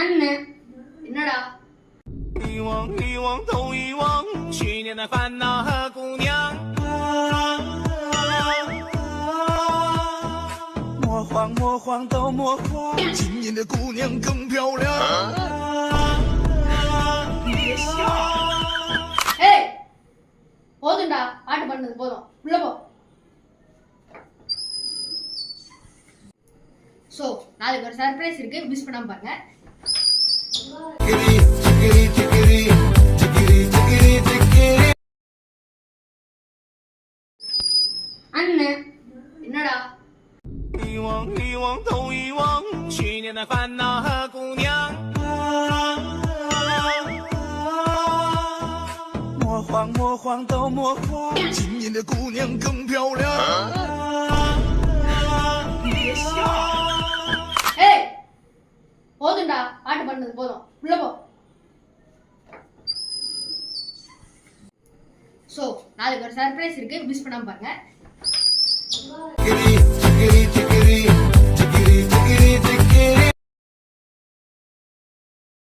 அண்ணன் என்னடா 遗忘遗忘都遗忘去年的烦恼和姑娘，魔幻魔幻都魔幻，今年的姑娘更漂亮。你别笑。ஏய் போதும்டா பாட்டு பண்ணது போதும் உள்ள போ சோ நாளைக்கு ஒரு சர்ப்ரைஸ் இருக்கு மிஸ் பண்ணாம பாருங்க அண்ணன் என்னடா 遗忘遗忘都遗忘去年的烦恼和姑娘，魔幻魔幻都魔幻，今年的姑娘更漂亮。你别笑。ஏய் போதும்டா பாட்டு பண்ணது போதும் உள்ள போ சோ நாளைக்கு ஒரு சர்ப்ரைஸ் இருக்கு மிஸ் பண்ணாம பாருங்க